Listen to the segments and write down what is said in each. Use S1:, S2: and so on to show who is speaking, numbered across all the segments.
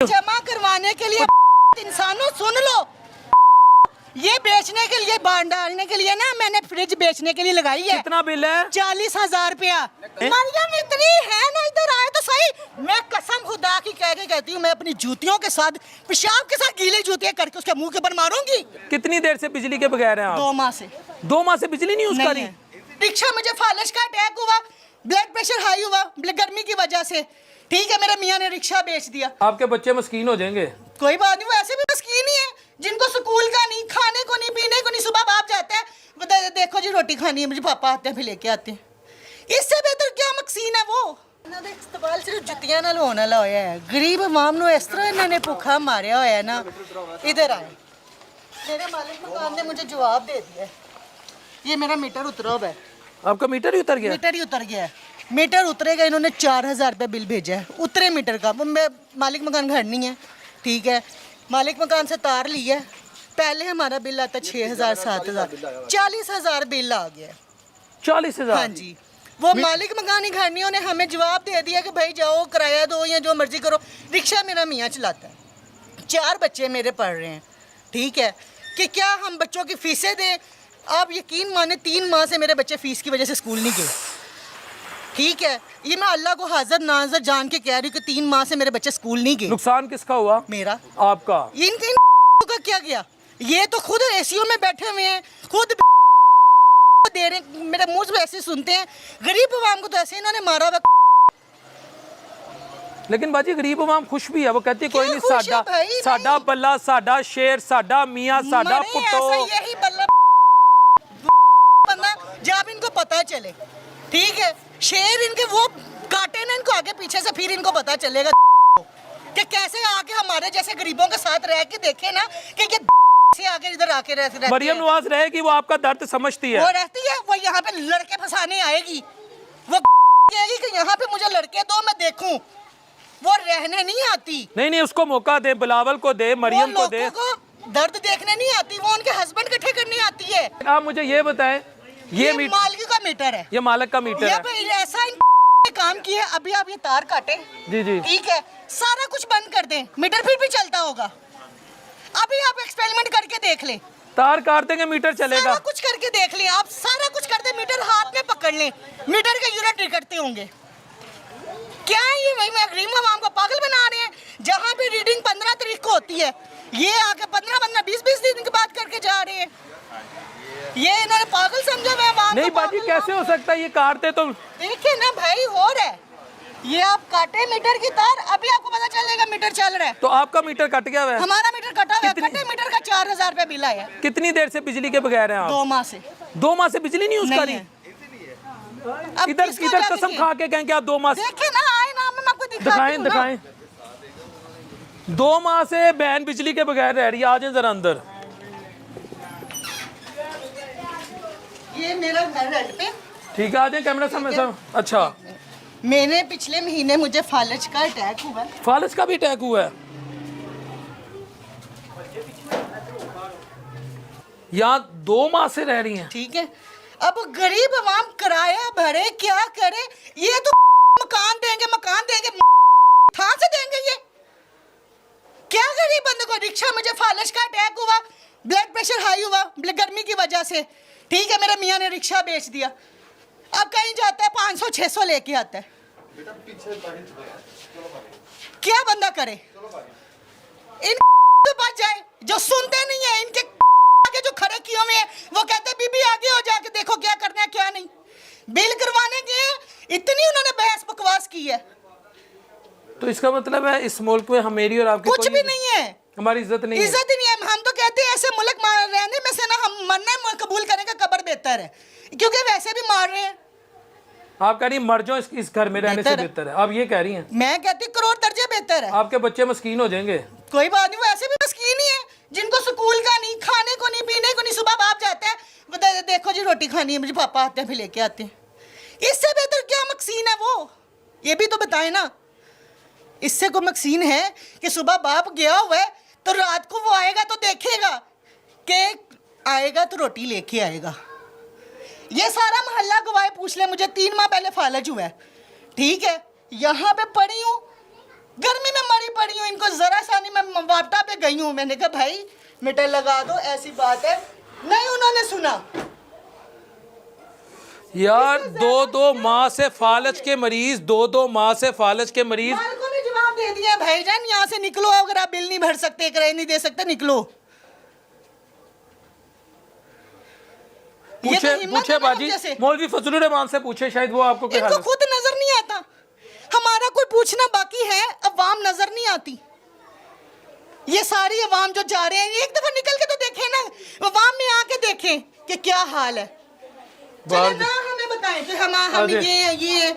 S1: जमा करवाने के लिए इंसानों सुन लो, ये बेचने के लिए बांध डालने के लिए ना मैंने फ्रिज बेचने के लिए लगाई है।
S2: कितना बिल है?
S1: 40,000 रुपया। मरियम इतनी है ना, इधर आए तो सही। मैं कसम खुदा की कह के कहती हूँ, मैं अपनी जूतियों के साथ पेशाब के साथ गीली जूतियां करके उसके मुंह के ऊपर मारूंगी।
S2: कितनी देर से बिजली के बगैर हैं आप?
S1: 2 माह से।
S2: 2 माह से बिजली नहीं यूज करी?
S1: रिक्शा मुझे फालिश का अटैक हुआ, ब्लड प्रेशर हाई हुआ गर्मी की वजह से। ठीक है, मेरे मियाँ ने रिक्शा बेच दिया।
S2: आपके बच्चे मस्कीन हो जाएंगे।
S1: कोई बात नहीं, वो ऐसे भी मस्कीन ही है जिनको स्कूल का नहीं, खाने को नहीं, पीने को नहीं। सुबह बाप जाता है, देखो जी रोटी खानी है, मुझे पापा आते हैं फिर लेके आते हैं। इससे बेहतर क्या मकसीन है वो। इस्तेमाल सिर्फ जुतियां नाल होने वाला होया है। गरीब अवाम नु इस तरह इन्होंने भुखा मारिया होया ना। इधर आए, मेरे मालिक मकान ने मुझे जवाब दे दिया है। ये मेरा मीटर उतरा हुआ है।
S2: आपका मीटर ही उतर गया?
S1: मीटर ही उतर गया है। मीटर उतरेगा, इन्होंने 4,000 रुपये बिल भेजा है उतरे मीटर का। मैं मालिक मकान घर नहीं है, ठीक है, मालिक मकान से तार ली है। पहले हमारा बिल आता 6,000 7,000, 40,000 बिल आ गया।
S2: 40,000?
S1: हाँ जी, वो मालिक मकान ही घर नहीं, उन्हें हमें जवाब दे दिया कि भाई जाओ किराया दो या जो मर्जी करो। रिक्शा मेरा मियाँ चलाता है, 4 बच्चे मेरे पढ़ रहे हैं, ठीक है, कि क्या हम बच्चों की फीसें दें? आप यकीन माने 3 माह से मेरे बच्चे फीस की वजह से स्कूल नहीं गए। ठीक है, ये मैं अल्लाह को हाजिर नाजर जान के कह रही हूँ कि 3 माह से मेरे बच्चे स्कूल नहीं गए।
S2: नुकसान किसका हुआ?
S1: मेरा।
S2: आपका?
S1: इनके का क्या गया? ये तो खुद एसीओ में बैठे हुए हैं, खुद दे रहे हैं, मेरे मुंह से ऐसे सुनते हैं। गरीब अवाम को तो ऐसे इन्होंने मारा हुआ।
S2: लेकिन बाजी गरीब अवाम खुश भी है, वो कहती है कोई नहीं,
S1: खुश है
S2: साडा
S1: भाई,
S2: साडा बल्ला, साडा शेर, साडा मियाँ, साडा
S1: मरे
S2: पुट्टो।
S1: ऐसा यही बल्ला बंदा जब इनको पता चले, ठीक है, शेर इनके वो काटे ना इनको आगे पीछे से, फिर इनको पता चलेगा कि कैसे आके हमारे जैसे गरीबों के साथ रह के देखे ना कि ये से आगे इधर आके रहते हैं।
S2: मरियम नवाज रहेगी, वो आपका दर्द समझती है।
S1: वो रहती है, वो यहाँ पे लड़के फंसाने आएगी। वो कहेगी कि यहाँ पे मुझे लड़के दो, मैं देखूं। वो रहने नहीं आती।
S2: नहीं, उसको मौका दे, बिलावल को दे, मरियम को दे।
S1: को दर्द देखने नहीं आती, वो उनके हस्बैंड इकट्ठे करने आती है।
S2: आप मुझे ये बताएं, ये
S1: मालिक का मीटर है,
S2: ये मालिक का मीटर है।
S1: ऐसा काम किया। अभी आप ये तार काटे,
S2: जी जी,
S1: ठीक है, सारा कुछ बंद कर दें, मीटर फिर भी चलता होगा। अभी आप एक्सपेरिमेंट करके देख लें,
S2: तार काट देंगे मीटर चलेगा।
S1: सारा कुछ करके देख लें, आप सारा कुछ कर दें, मीटर हाथ में पकड़ लें, मीटर के यूनिट निकलते होंगे। क्या ये भाई मैं गरीब आवाम को पागल बना रहे हैं? जहाँ पे रीडिंग 15 तारीख को होती है, ये आके 15 20 दिन की बात करके जा रहे हैं। ये इन्होंने पागल समझा मैं आवाम
S2: नहीं बाजी, कैसे हो सकता है? ये काटते तो
S1: देखिए ना भाई, हो रहा है। ये आप काटे मीटर की तार, अभी आपको पता चलेगा मीटर चल रहा है।
S2: तो आपका मीटर कट गया है?
S1: हमारा मीटर कटा हुआ है, कटे मीटर का 4,000 रुपये बिल आया।
S2: कितनी देर से बिजली के बगैर हैं आप?
S1: 2 माह से।
S2: 2 माह से बिजली नहीं यूज करी? इधर कसम खा के कहें कि आप 2 माह से।
S1: देखिए ना, आए ना, मैं आपको
S2: दिखाएं। 2 माह से बहन बिजली के बगैर रह रही है। आ जाए जरा अंदर।
S1: ये मेरा घर रेंट पे,
S2: ठीक है, आ जाए कैमरा सामने सब। अच्छा,
S1: मैंने पिछले महीने मुझे फालज का अटैक हुआ।
S2: फालज का भी अटैक हुआ है? यहाँ 2 माह से रह रही हैं,
S1: ठीक है। अब गरीब अवाम किराया भरे, क्या करे? ये तो मकान देंगे कहाँ से देंगे? ये क्या गरीब बंदे को? रिक्शा मुझे फालज का अटैक हुआ, ब्लड प्रेशर हाई हुआ गर्मी की वजह से, ठीक है, मेरे मियाँ ने रिक्शा बेच दिया। अब कहीं जाता है 500-600 लेके आता है। क्या बंदा करे? इन तो बच जाए, जो सुनते नहीं है, इनके आगे जो खड़े किए हुए हैं, वो कहते हैं बीबी आगे हो जाके देखो क्या करना है क्या नहीं। बिल करवाने के इतनी उन्होंने बहस बकवास की है।
S2: तो इसका मतलब है इस मुल्क में मेरी और आपकी
S1: कुछ भी नहीं है,
S2: हमारी इज्जत नहीं है।
S1: इज्जत ही नहीं है। हम तो कहते हैं ऐसे मुल्क रहने में से ना हम मरने कबूल करें का कब्र बेहतर है, क्योंकि वैसे भी मार रहे हैं।
S2: आप कह रही मर जाओ इस घर में रहने से बेहतर है, आप ये कह रही हैं?
S1: मैं कहती करोड़ दर्जे बेहतर है।
S2: आपके बच्चे मस्कीन हो जाएंगे।
S1: कोई बात नहीं, वो ऐसे भी मस्कीन ही है जिनको स्कूल का नहीं, खाने को नहीं, पीने को नहीं। सुबह बाप जाता है, देखो जी रोटी खानी है, मुझे पापा आते हैं फिर लेके आते हैं। इससे बेहतर क्या मकसीन है वो? ये भी तो बताए ना। इससे कोई मकसीन है कि सुबह बाप गया हुआ है तो रात को वो आएगा तो देखेगा कि आएगा तो रोटी लेके आएगा। ये सारा मोहल्ला गवाह पूछ ले, मुझे 3 माह पहले फालज हुआ है, ठीक है, यहाँ पे पड़ी हूँ, गर्मी में मरी पड़ी हूँ, इनको जरा सा नहीं, मैं वापटा पे गई हूँ, मैंने कहा भाई मीटर लगा दो, ऐसी बात है, नहीं उन्होंने सुना।
S2: यार 2-2 माह से फालज के मरीज, 2-2 माह से फालज के मरीज।
S1: मालिकों ने जवाब दे दिया भाईजान यहाँ से निकलो, अगर आप बिल नहीं भर सकते, किराया नहीं दे सकते, निकलो। ये तो
S2: पूछे
S1: हिम्मत
S2: पूछे
S1: है ना हम
S2: बाजी,
S1: जैसे।
S2: मौलवी फजलुर रहमान से पूछे, शायद वो आपको क्या
S1: इनको
S2: हाल है।
S1: खुद नजर नहीं आता, हमारा कोई पूछना बाकी है, अवाम नजर नहीं आती। ये सारी अवाम जो जा रहे हैं, एक दफा निकल के तो देखें ना, अवाम में आके देखें कि क्या हाल है। चले ना हमें बताएं कि हम ये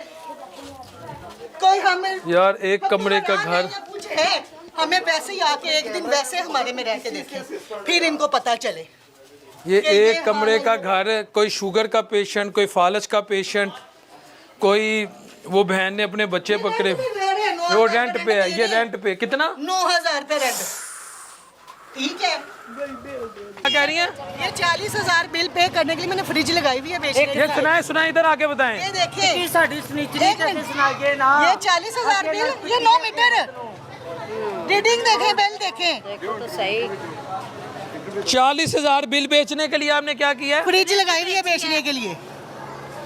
S1: कोई हमें
S2: यार एक कमरे का घर,
S1: कुछ है, हमें वैसे ही आके एक दिन वैसे हमारे में रह के देखें, फिर इनको पता चले।
S2: ये एक कमरे का घर, कोई शुगर का पेशेंट, कोई फालज का पेशेंट, कोई वो बहन ने अपने बच्चे पकड़े, वो रेंट पे है। ये रेंट पे कितना?
S1: 9,000 रुपए रेंट, ठीक है।
S2: क्या कह रही हैं?
S1: ये 40,000 बिल पे करने के लिए मैंने फ्रिज लगाई हुई है बेचने के
S2: ये
S1: लिए।
S2: सुनाए इधर आके बताएं।
S1: ये देखिए, ये 40,000 बिल, ये 9 मीटर रीडिंग देखें, बिल देखें,
S3: तो सही
S2: 40,000 बिल बेचने के लिए आपने क्या किया है?
S1: फ्रिज लगाई हुई है बेचने के लिए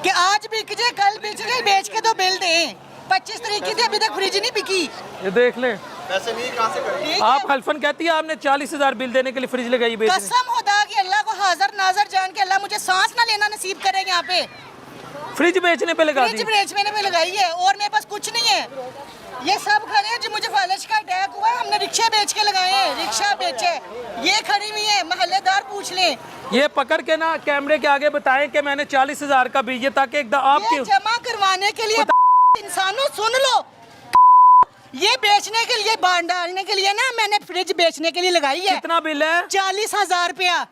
S1: कि आज बिक जाए, कल बिक जाए, बेच के तो बिल दें। 25 तारीख की थी, अभी तक फ्रिज नहीं बिकी।
S2: ये देख ले,
S4: पैसे नहीं कहाँ से करेंगे?
S1: ठीक
S2: आप
S1: है?
S2: हल्फन कहती है आपने 40,000 बिल देने के लिए फ्रिज लगाई बेचने।
S1: कसम खुदा की, अल्लाह को हाजिर नाजर जान के अल्लाह मुझे सांस ना लेना नसीब करे, यहाँ पे
S2: फ्रिज बेचने पे लगा
S1: फ्रिज
S2: दी।
S1: बेचने पे लगाई है, और मेरे पास कुछ नहीं है। ये सब खड़े हैं जो मुझे फालज का अटैक हुआ है, हमने रिक्शा बेच के लगाए हैं, रिक्शा बेचे, ये खड़ी हुई है, मोहल्लेदार पूछ लें।
S2: ये पकड़ के ना कैमरे के आगे बताएं कि मैंने 40,000 का बिल, ये ताकि एकदम
S1: ये
S2: आपके
S1: जमा करवाने के लिए इंसानों सुन लो, ये बेचने के लिए, बांध डालने के लिए ना मैंने फ्रिज बेचने के लिए लगाई है।
S2: कितना बिल है?
S1: 40,000 रुपया,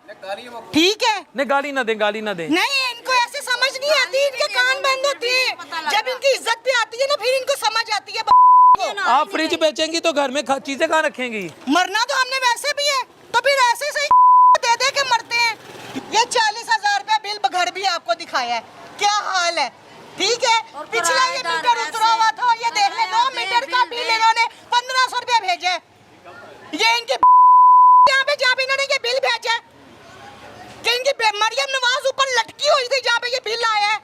S1: ठीक है।
S2: नहीं गाली ना दें, गाली ना दें।
S1: नहीं, इनको ऐसे समझ नहीं आती, इनके कान बंद होते हैं, जब इनकी इज्जत पे आती है ना फिर इनको समझ आती है।
S2: आप फ्रिज बेचेंगी तो घर में चीजें कहाँ रखेंगी?
S1: मरना तो हमने वैसे भी है, तो फिर ऐसे सही दे दे के मरते हैं। ये 40,000 रुपया बिल घर भी आपको दिखाया है, क्या हाल है, ठीक है। पिछला ये मीटर उतरा हुआ था, ये देख ले 9 मीटर का बिल इन्होंने 1,500 रुपया भेजे। ये इनके यहाँ पे जहाँ पे इन्होंने ये बिल भेजा कि इनकी मरियम नवाज ऊपर लटकी हुई थी, जहाँ पे ये बिल आया है।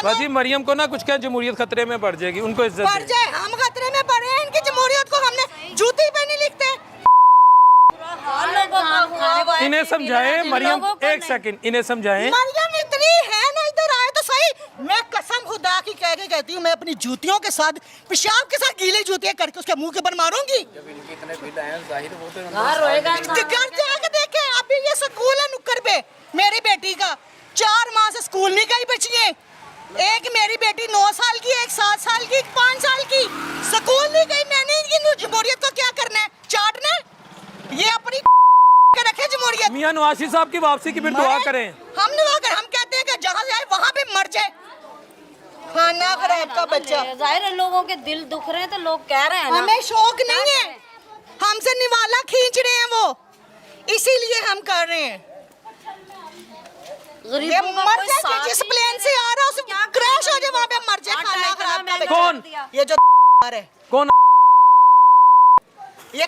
S2: बाजी मरियम को ना कुछ कहें, जमहूरियत खतरे में पड़ जाएगी, उनको इज्जत
S1: पड़
S2: दें।
S1: जाए, हम खतरे में पड़े हैं, इनकी जमहूरियत को हमने जूती पे नहीं लिखते।
S2: इन्हें समझाएं मरियम, एक सेकंड इन्हें समझाएं।
S1: मरियम इतनी है ना, इधर आए तो सही। मैं कसम खुदा की कह के कहती हूँ, मैं अपनी जूतियों के साथ, पेशाब के साथ गीली जूतियां करके उसके मुंह के ऊपर मारूंगी। घर जाके देखे, अभी ये स्कूल है नुक्कड़ पे, मेरी बेटी का 4 माह से स्कूल नहीं गई बच्चियां। एक मेरी बेटी 9 साल की, एक 7 साल की, एक 5 साल की, स्कूल नहीं गई। मैंने इनकी जमहूरियत को क्या करना है, चाटना है? ये अपनी के रखे जमहूरियत।
S2: मियां नवाज साहब की वापसी की फिर दुआ करें।
S1: हम दुआ करें, हम कहते हैं कि जहाँ जाए वहाँ पे मर जाए। खाना खराब का बच्चा,
S3: जाहिर है लोगों के दिल दुख रहे हैं तो लोग कह रहे हैं ना।
S1: हमें शौक नहीं है, हमसे निवाला खींच रहे हैं वो, इसीलिए हम कर रहे हैं। ये
S3: गरीबों का
S1: मर
S3: कोई
S1: जाए,
S3: साथ
S1: जिस
S3: ही
S1: प्लेन से आ रहा है उसे क्रैश हो जाए, वहाँ पे मर जाए। खाना खराब का बच्चा।
S2: कौन?
S1: ये जो है,
S2: कौन?
S1: ये